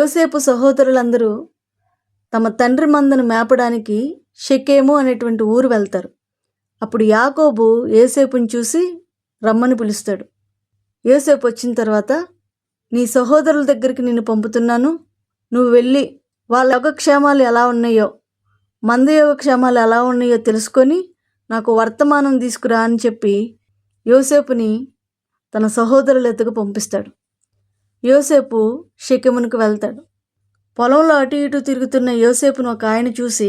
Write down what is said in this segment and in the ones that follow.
యోసేపు సహోదరులందరూ తమ తండ్రి మందను మేపడానికి షెకెము అనేటువంటి ఊరు వెళ్తారు. అప్పుడు యాకోబు యోసేపుని చూసి రమ్మని పిలుస్తాడు. యోసేపు వచ్చిన తర్వాత, నీ సహోదరుల దగ్గరికి నిన్ను పంపుతున్నాను, నువ్వు వెళ్ళి వాళ్ళ యోగక్షేమాలు ఎలా ఉన్నాయో, మంద యోగక్షేమాలు ఎలా ఉన్నాయో తెలుసుకొని నాకు వర్తమానం తీసుకురా అని చెప్పి యోసేపుని తన సహోదరుల ఎద్దుకు పంపిస్తాడు. యోసేపు షెకెమునకు వెళ్తాడు. పొలంలో అటు ఇటు తిరుగుతున్న యోసేపును ఒక ఆయన చూసి,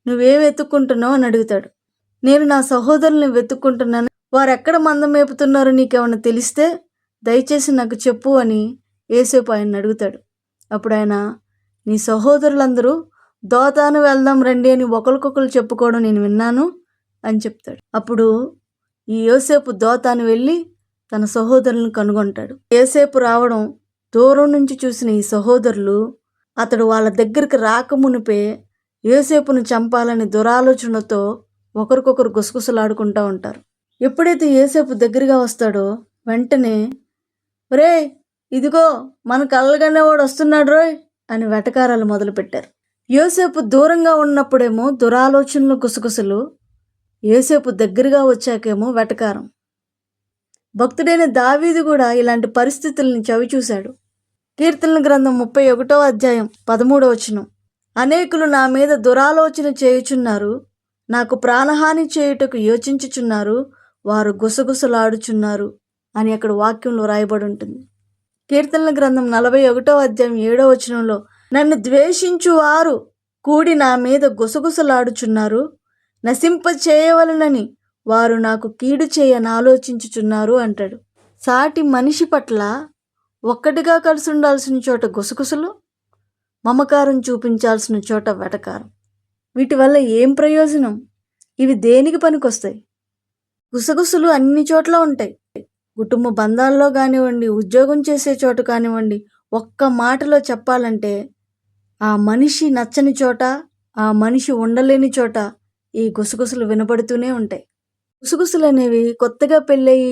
నువ్వేం వెతుక్కుంటున్నావు అని అడుగుతాడు. నేను నా సహోదరుల్ని వెతుక్కుంటున్నాను, వారు ఎక్కడ మంద మేపుతున్నారో నీకేమన్నా తెలిస్తే దయచేసి నాకు చెప్పు అని యోసేపు ఆయన్ని అడుగుతాడు. అప్పుడు ఆయన, నీ సహోదరులందరూ దోతాను వెళ్దాం రండి అని ఒకరికొకరు చెప్పుకోవడం నేను విన్నాను అని చెప్తాడు. అప్పుడు ఈ యోసేపు దోతాను వెళ్ళి తన సహోదరులను కనుగొంటాడు. యోసేపు రావడం దూరం నుంచి చూసిన ఈ సహోదరులు అతడు వాళ్ళ దగ్గరికి రాకమునిపే యోసేపును చంపాలని దురాలోచనతో ఒకరికొకరు గుసగుసలాడుకుంటూ ఉంటారు. ఎప్పుడైతే యోసేపు దగ్గరగా వస్తాడో వెంటనే, రే ఇదిగో మన కళ్ళగనేవాడు వస్తున్నాడు రోయ్ అని వెటకారాలు మొదలుపెట్టారు. యోసేపు దూరంగా ఉన్నప్పుడేమో దురాలోచనలు గుసగుసలు, యోసేపు దగ్గరగా వచ్చాకేమో వెటకారం. భక్తుడైన దావీదు కూడా ఇలాంటి పరిస్థితుల్ని చవి చూశాడు. కీర్తనల గ్రంథం 31వ అధ్యాయం 13వ వచనం, అనేకులు నా మీద దురాలోచన చేయుచున్నారు, నాకు ప్రాణహాని చేయుటకు యోచించుచున్నారు, వారు గుసగుసలాడుచున్నారు అని అక్కడ వాక్యంలో రాయబడి ఉంటుంది. కీర్తనల గ్రంథం 41వ అధ్యాయం 7వ వచనంలో, నన్ను ద్వేషించు వారు కూడి నా మీద గుసగుసలాడుచున్నారు, నశింప చేయవలనని వారు నాకు కీడు చేయని ఆలోచించుచున్నారు అంటాడు. సాటి మనిషి పట్ల ఒక్కటిగా కలిసి ఉండాల్సిన చోట గుసగుసలు, మమకారం చూపించాల్సిన చోట వెటకారం. వీటి వల్ల ఏం ప్రయోజనం? ఇవి దేనికి పనికొస్తాయి? గుసగుసలు అన్ని చోట్ల ఉంటాయి. కుటుంబ బంధాల్లో కానివ్వండి, ఉద్యోగం చేసే చోట కానివ్వండి, ఒక్క మాటలో చెప్పాలంటే ఆ మనిషి నచ్చని చోట, ఆ మనిషి ఉండలేని చోట ఈ గుసగుసలు వినబడుతూనే ఉంటాయి. గుసగుసలు అనేవి కొత్తగా పెళ్ళయి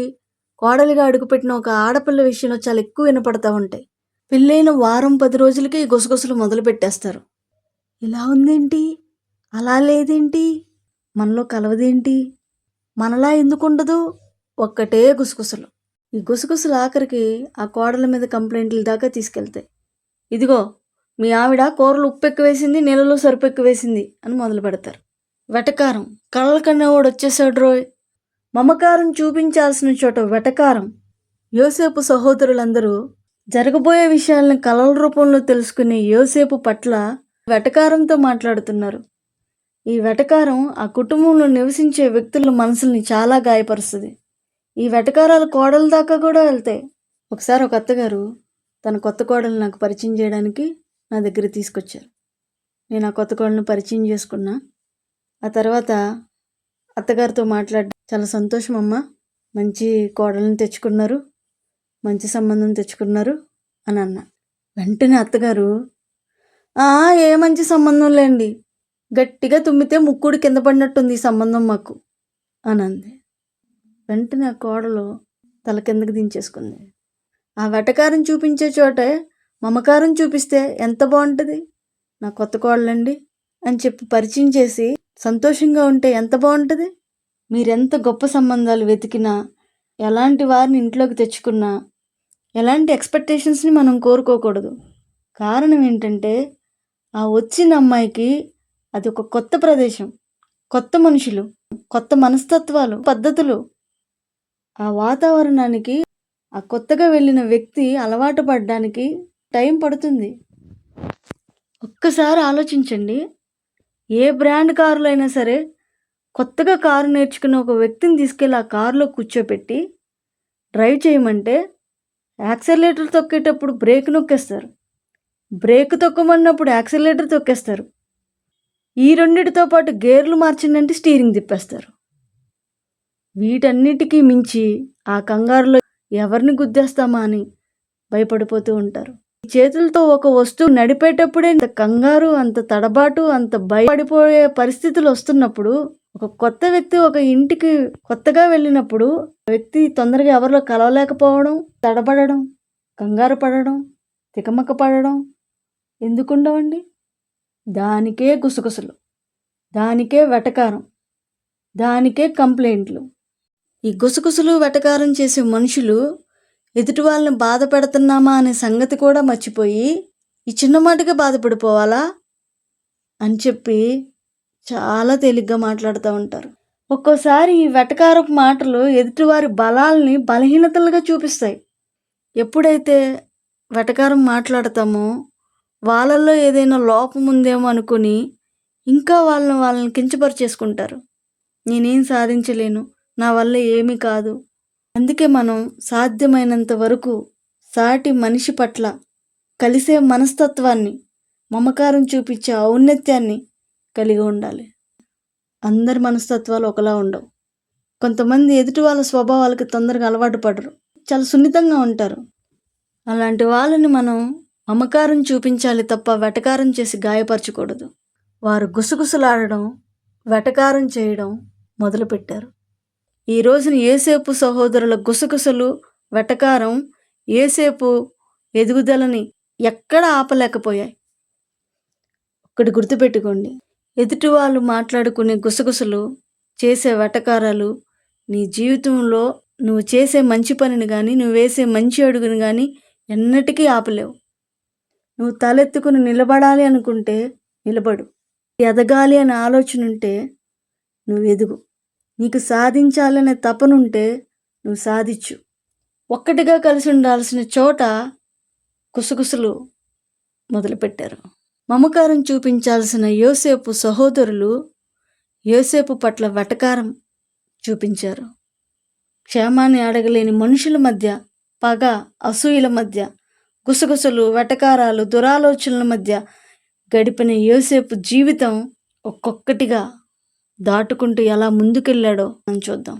కోడలిగా అడుగుపెట్టిన ఒక ఆడపిల్ల విషయంలో చాలా ఎక్కువ వినపడతా ఉంటాయి. పెళ్ళైన వారం 10 రోజులకి ఈ గుసగుసలు మొదలు పెట్టేస్తారు. ఇలా ఉందేంటి, అలా లేదేంటి, మనలో కలవదేంటి, మనలా ఎందుకు ఉండదు, ఒక్కటే గుసగుసలు. ఈ గుసగుసలు ఆఖరికి ఆ కోడల మీద కంప్లైంట్ల దాకా తీసుకెళ్తాయి. ఇదిగో మీ ఆవిడ కూరలు ఉప్పు ఎక్కువ వేసింది, నీళ్ళలో సరుపు ఎక్కువ వేసింది అని మొదలు పెడతారు. వెటకారం, కళ్ళ కన్నవాడు వచ్చేసాడు రోయ్. మమకారం చూపించాల్సిన చోట వెటకారం. యోసేపు సహోదరులందరూ జరగబోయే విషయాలను కలల రూపంలో తెలుసుకునే యోసేపు పట్ల వెటకారంతో మాట్లాడుతున్నారు. ఈ వెటకారం ఆ కుటుంబంలో నివసించే వ్యక్తుల మనసుల్ని చాలా గాయపరుస్తుంది. ఈ వెటకారాలు కోడల దాకా కూడా వెళ్తాయి. ఒకసారి ఒక అత్తగారు తన కొత్త కోడలు నాకు పరిచయం చేయడానికి నా దగ్గర తీసుకొచ్చారు. నేను ఆ కొత్త కోడలను పరిచయం చేసుకున్నా. ఆ తర్వాత అత్తగారితో మాట్లాడి, చాలా సంతోషం అమ్మా, మంచి కోడలను తెచ్చుకున్నారు, మంచి సంబంధం తెచ్చుకున్నారు అని అన్నా. వెంటనే అత్తగారు, ఏ మంచి సంబంధం లేండి, గట్టిగా తుమ్మితే ముక్కుడు కింద పడినట్టుంది ఈ సంబంధం మాకు అని అంది. వెంటనే ఆ కోడలు తల కిందకి దించేసుకుంది. ఆ వెటకారం చూపించే చోటే మమకారం చూపిస్తే ఎంత బాగుంటుంది. నా కొత్త కోడలండి అని చెప్పి పరిచయం చేసి సంతోషంగా ఉంటే ఎంత బాగుంటుంది. మీరెంత గొప్ప సంబంధాలు వెతికినా, ఎలాంటి వారిని ఇంట్లోకి తెచ్చుకున్నా, ఎలాంటి ఎక్స్పెక్టేషన్స్ని మనం కోరుకోకూడదు. కారణం ఏంటంటే ఆ వచ్చిన అమ్మాయికి అది ఒక కొత్త ప్రదేశం, కొత్త మనుషులు, కొత్త మనస్తత్వాలు, పద్ధతులు. ఆ వాతావరణానికి ఆ కొత్తగా వెళ్ళిన వ్యక్తి అలవాటు పడడానికి టైం పడుతుంది. ఒక్కసారి ఆలోచించండి. ఏ బ్రాండ్ కారులో అయినా సరే కొత్తగా కారు నేర్చుకున్న ఒక వ్యక్తిని తీసుకెళ్ళి ఆ కారులో కూర్చోపెట్టి డ్రైవ్ చేయమంటే యాక్సిలరేటర్ తొక్కేటప్పుడు బ్రేక్ నొక్కేస్తారు, బ్రేక్ తొక్కమన్నప్పుడు యాక్సిలరేటర్ తొక్కేస్తారు. ఈ రెండిటితో పాటు గేర్లు మార్చిందంటే స్టీరింగ్ తిప్పేస్తారు. వీటన్నిటికీ మించి ఆ కంగారులో ఎవరిని గుద్దేస్తామా అని భయపడిపోతూ ఉంటారు. చేతులతో ఒక వస్తువు నడిపేటప్పుడే అంత కంగారు, అంత తడబాటు, అంత భయపడిపోయే పరిస్థితులు వస్తున్నప్పుడు, ఒక కొత్త వ్యక్తి ఒక ఇంటికి కొత్తగా వెళ్ళినప్పుడు వ్యక్తి తొందరగా ఎవరిలో కలవలేకపోవడం, తడబడడం, కంగారు పడడం, తికమక పడడం, ఎందుకుండవండి? దానికే గుసగుసలు, దానికే వెటకారం, దానికే కంప్లైంట్లు. ఈ గుసగుసలు వెటకారం చేసే మనుషులు ఎదుటి వాళ్ళని బాధ పెడుతున్నామా అనే సంగతి కూడా మర్చిపోయి ఈ చిన్న మాటకే బాధపడిపోవాలా అని చెప్పి చాలా తేలిగ్గా మాట్లాడుతూ ఉంటారు. ఒక్కోసారి ఈ వెటకారపు మాటలు ఎదుటివారి బలాల్ని బలహీనతలుగా చూపిస్తాయి. ఎప్పుడైతే వెటకారం మాట్లాడతామో వాళ్ళల్లో ఏదైనా లోపం ఉందేమో అనుకుని ఇంకా వాళ్ళని కించపరిచేసుకుంటారు. నేనేం సాధించలేను, నా వల్ల ఏమీ కాదు. అందుకే మనం సాధ్యమైనంత వరకు సాటి మనిషి పట్ల కలిసే మనస్తత్వాన్ని, మమకారం చూపించే ఔన్నత్యాన్ని కలిగి ఉండాలి. అందరి మనస్తత్వాలు ఒకలా ఉండవు. కొంతమంది ఎదుటి వాళ్ళ స్వభావాలకి తొందరగా అలవాటు పడరు, చాలా సున్నితంగా ఉంటారు. అలాంటి వాళ్ళని మనం మమకారం చూపించాలి తప్ప వెటకారం చేసి గాయపరచకూడదు. వారు గుసగుసలాడడం, వెటకారం చేయడం మొదలుపెట్టారు. ఈ రోజున యోసేపు సహోదరుల గుసగుసలు, వెటకారం యోసేపు ఎదుగుదలని ఎక్కడ ఆపలేకపోయాయి. ఒకటి గుర్తుపెట్టుకోండి, ఎదుటి వాళ్ళు మాట్లాడుకునే గుసగుసలు, చేసే వెటకారాలు నీ జీవితంలో నువ్వు చేసే మంచి పనిని కానీ, నువ్వు వేసే మంచి అడుగుని కానీ ఎన్నటికీ ఆపలేవు. నువ్వు తలెత్తుకుని నిలబడాలి అనుకుంటే నిలబడు. ఎదగాలి అనే ఆలోచన ఉంటే నువ్వు ఎదుగు. నీకు సాధించాలనే తపనుంటే నువ్వు సాధించు. ఒక్కటిగా కలిసి ఉండాల్సిన చోట గుసగుసలు మొదలుపెట్టారు. మమకారం చూపించాల్సిన యోసేపు సహోదరులు యోసేపు పట్ల వెటకారం చూపించారు. క్షేమాన్ని అడగలేని మనుషుల మధ్య పగ, అసూయల మధ్య, గుసగుసలు, వెటకారాలు, దురాలోచనల మధ్య గడిపిన యోసేపు జీవితం ఒక్కొక్కటిగా దాటుకుంటూ ఎలా ముందుకెళ్ళాడో మనం చూద్దాం.